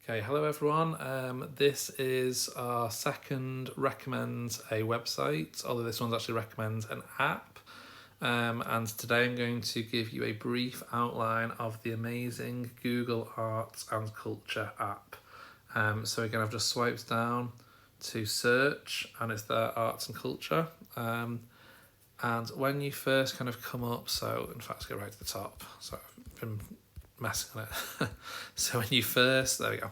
Okay, hello everyone. This is our second recommend a website, although this one's actually recommends an app. And today I'm going to give you a brief outline of the amazing Google Arts and Culture app. So again, I've just swiped down to search and it's there, Arts and Culture. And when you first kind of come up, so in fact, let's go right to the top. So I've been messing on it. So when you first, there we go.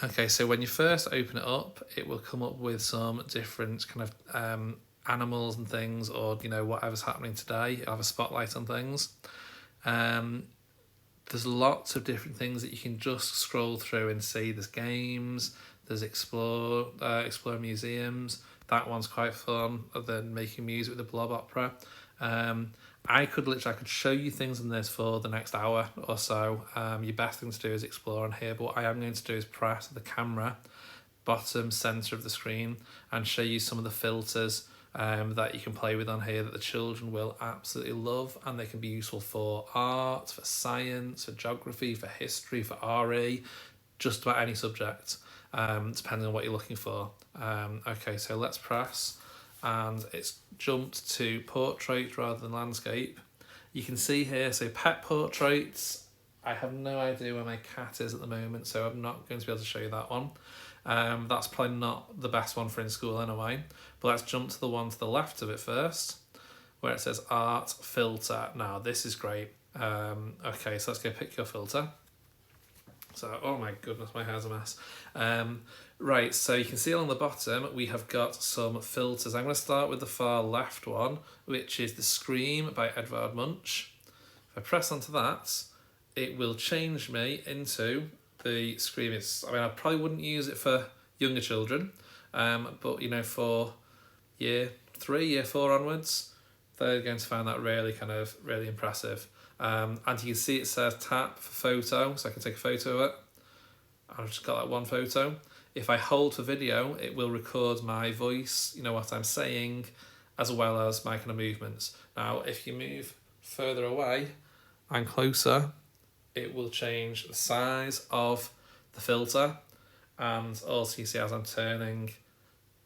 Okay, so when you first open it up, it will come up with some different kind of animals and things, or whatever's happening today. It'll have a spotlight on things. There's lots of different things that you can just scroll through and see. There's games, there's explore museums. That one's quite fun. Then making music with the Blob Opera. I could show you things in this for the next hour or so. Your best thing to do is explore on here, but what I am going to do is press the camera bottom center of the screen and show you some of the filters that you can play with on here that the children will absolutely love, and they can be useful for art, for science, for geography, for history, for RE, just about any subject, depending on what you're looking for. Okay, so let's press, and it's jumped to portrait rather than landscape. You can see here, so pet portraits. I have no idea where my cat is at the moment, so I'm not going to be able to show you that one. That's probably not the best one for in school anyway. But let's jump to the one to the left of it first, where it says Art Filter. Now, this is great. Okay, so let's go pick your filter. So, oh my goodness, my hair's a mess. Right, so you can see along the bottom, we have got some filters. I'm going to start with the far left one, which is The Scream by Edvard Munch. If I press onto that, it will change me into the Scream. I probably wouldn't use it for younger children, but for year 3, year 4 onwards, they're going to find that really impressive. And you can see it says tap for photo, so I can take a photo of it. I've just got that one photo. If I hold for video, it will record my voice, what I'm saying, as well as my kind of movements. Now, if you move further away and closer, it will change the size of the filter, and also you see as I'm turning,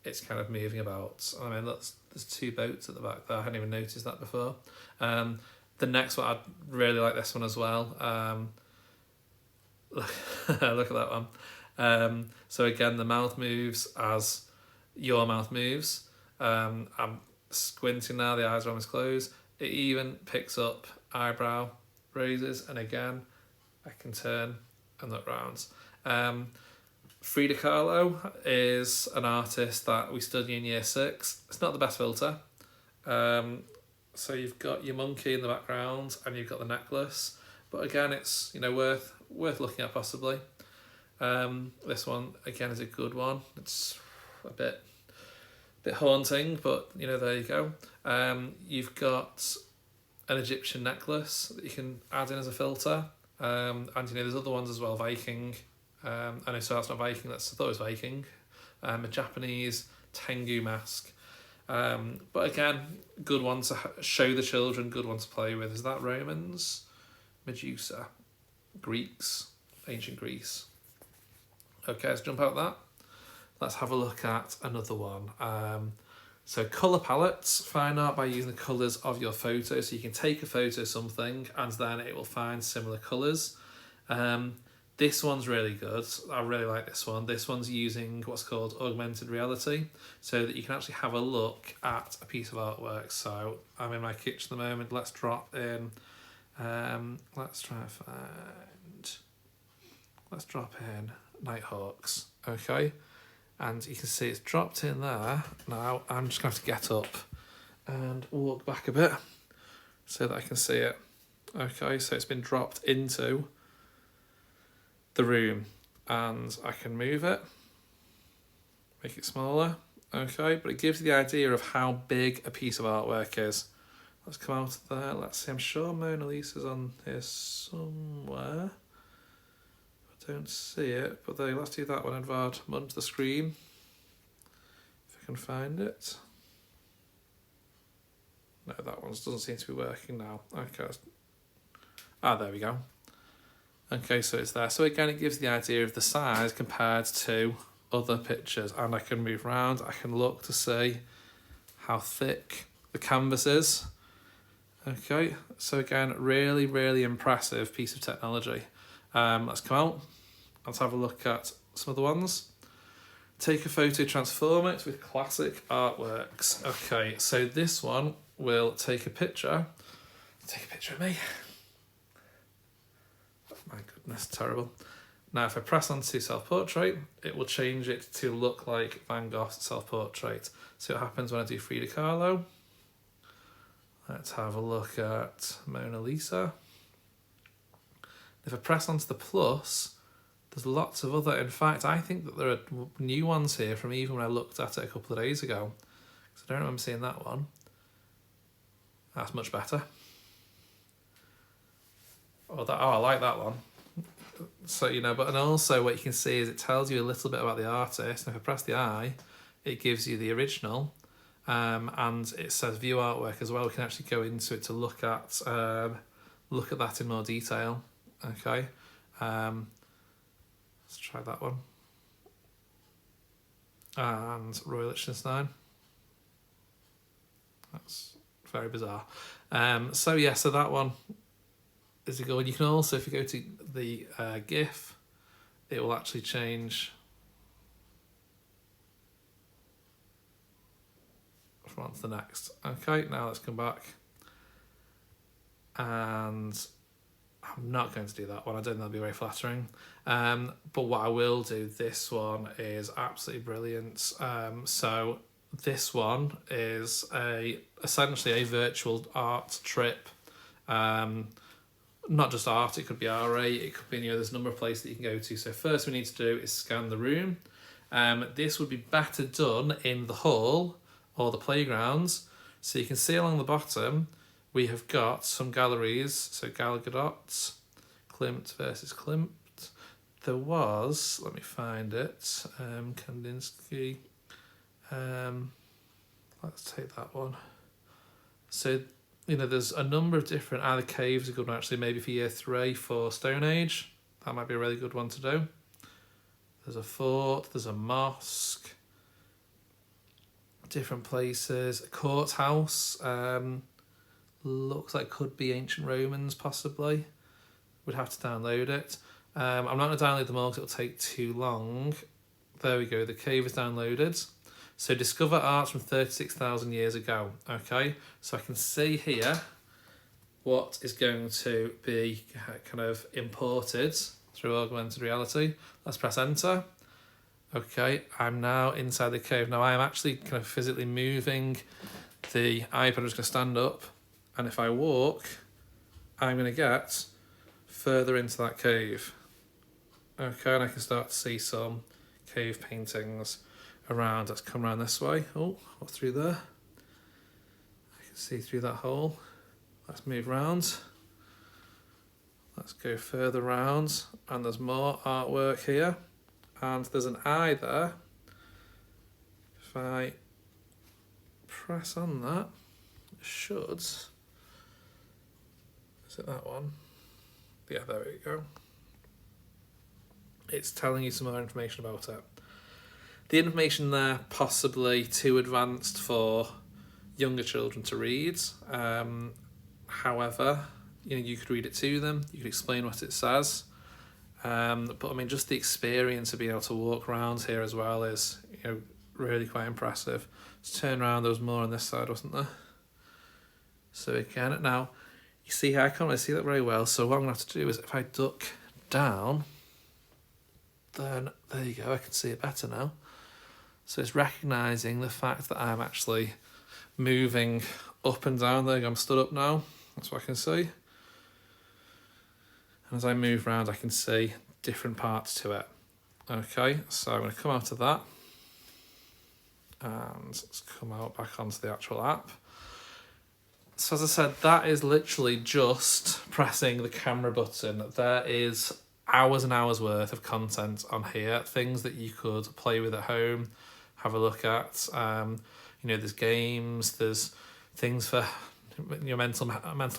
it's kind of moving about. There's 2 boats at the back there. I hadn't even noticed that before. The next one, I'd really like this one as well. Look at that one. So again, the mouth moves as your mouth moves. I'm squinting now, the eyes are almost closed. It even picks up eyebrow raises, and again, I can turn and look round. Frida Kahlo is an artist that we study in year 6. It's not the best filter. So you've got your monkey in the background and you've got the necklace, but again, it's worth looking at possibly. This one again is a good one. It's a bit haunting, but there you go. You've got an Egyptian necklace that you can add in as a filter, and there's other ones as well. Viking. I know, so that's not Viking. I thought it was Viking. A Japanese Tengu mask. But again, good one to show the children, good one to play with. Is that Romans? Medusa. Greeks. Ancient Greece. Okay, let's jump out that. Let's have a look at another one. So colour palettes, find out by using the colours of your photo. So you can take a photo of something and then it will find similar colours. This one's really good. I really like this one. This one's using what's called augmented reality, so that you can actually have a look at a piece of artwork. So I'm in my kitchen at the moment. Let's drop in. Let's drop in Nighthawks. Okay, and you can see it's dropped in there. Now I'm just going to have to get up and walk back a bit so that I can see it. Okay, so it's been dropped into the room, and I can move it, make it smaller. Okay, but it gives you the idea of how big a piece of artwork is. Let's come out of there. Let's see, I'm sure Mona Lisa's on here somewhere. I don't see it, but there, let's do that one, Edvard Munch, The Scream. If I can find it. No, that one doesn't seem to be working now. Okay. There we go. Okay, so it's there. So again, it gives the idea of the size compared to other pictures, and I can move around. I can look to see how thick the canvas is. Okay, so again, really, really impressive piece of technology. Let's come out. Let's have a look at some of the ones. Take a photo, transform it with classic artworks. Okay, so this one will take a picture. Take a picture of me. My goodness, terrible. Now, if I press onto self-portrait, it will change it to look like Van Gogh's self-portrait. See what happens when I do Frida Kahlo. Let's have a look at Mona Lisa. If I press onto the plus, there's lots of other... In fact, I think that there are new ones here from even when I looked at it a couple of days ago. Because I don't remember seeing that one. That's much better. Oh, I like that one. So, you know, but and also what you can see is it tells you a little bit about the artist. And if I press the I, it gives you the original. And it says view artwork as well. We can actually go into it to look at that in more detail. Okay. Let's try that one. And Roy Lichtenstein. That's very bizarre. So yeah, so that one is a good one. You can also, if you go to the GIF, it will actually change from one to the next. Okay, now let's come back. And I'm not going to do that one. I don't think that'll be very flattering. But what I will do, this one is absolutely brilliant. So this one is essentially a virtual art trip. Not just art, it could be RA, it could be, there's a number of places that you can go to. So first we need to do is scan the room. This would be better done in the hall or the playgrounds. So you can see along the bottom, we have got some galleries. So Gal Gadot, Klimt versus Klimt. There was, let me find it, Kandinsky. Let's take that one. So, there's a number of different, either caves are good one actually, maybe for year 3 for Stone Age. That might be a really good one to do. There's a fort, there's a mosque, different places, a courthouse, looks like could be ancient Romans possibly. Would have to download it. I'm not going to download them all because it'll take too long. There we go, the cave is downloaded. So discover art from 36,000 years ago. Okay, so I can see here what is going to be kind of imported through augmented reality. Let's press enter. Okay, I'm now inside the cave. Now I am actually kind of physically moving the iPad. I'm just going to stand up, and if I walk, I'm going to get further into that cave. Okay, and I can start to see some cave paintings around. Let's come around this way. Oh, what's through there? I can see through that hole. Let's move around. Let's go further round, and there's more artwork here. And there's an eye there. If I press on that, it should. Is it that one? Yeah, there we go. It's telling you some more information about it. The information there possibly too advanced for younger children to read. However, you could read it to them. You could explain what it says. But I mean, just the experience of being able to walk around here as well is, really quite impressive. Let's turn around. There was more on this side, wasn't there? So again, now you see here, I can't really see that very well. So what I'm gonna have to do is, if I duck down, then there you go. I can see it better now. So it's recognising the fact that I'm actually moving up and down. There, I'm stood up now. That's what I can see. And as I move around, I can see different parts to it. Okay, so I'm going to come out of that. And let's come out back onto the actual app. So as I said, that is literally just pressing the camera button. There is hours and hours worth of content on here. Things that you could play with at home, have a look at. There's games, there's things for your mental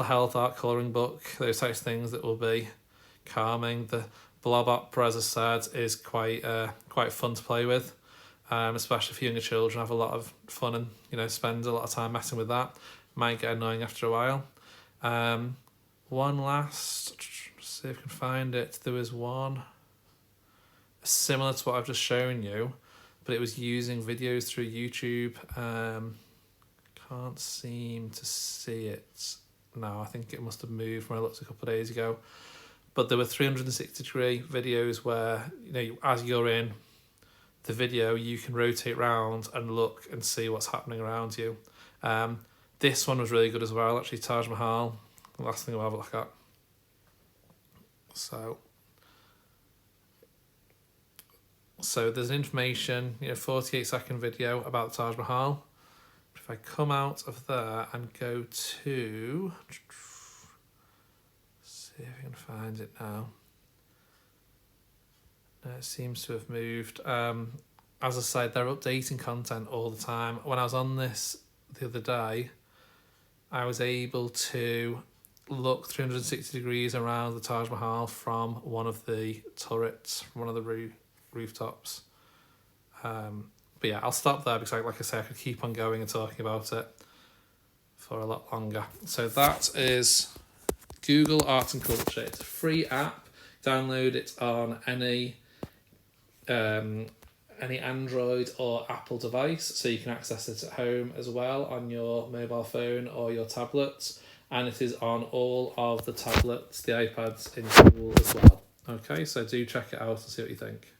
health, art colouring book, those types of things that will be calming. The Blob Opera, as I said, is quite fun to play with, especially for younger children. Have a lot of fun and spend a lot of time messing with that. Might get annoying after a while. One last, see if I can find it. There was one similar to what I've just shown you, but it was using videos through YouTube. Can't seem to see it now. I think it must have moved when I looked a couple of days ago. But there were 360-degree videos where, as you're in the video, you can rotate around and look and see what's happening around you. This one was really good as well, actually, Taj Mahal. The last thing I'll have a look at. So there's an information, 48-second video about the Taj Mahal. If I come out of there and go to, see if I can find it now. No, it seems to have moved. As I said, they're updating content all the time. When I was on this the other day, I was able to look 360 degrees around the Taj Mahal from one of the turrets, from one of the rooftops. But yeah, I'll stop there because, like I say, I could keep on going and talking about it for a lot longer. So that is Google Art and Culture. It's a free app. Download it on any Android or Apple device, so you can access it at home as well on your mobile phone or your tablets. And it is on all of the tablets, the iPads in school as well. Okay, so do check it out and see what you think.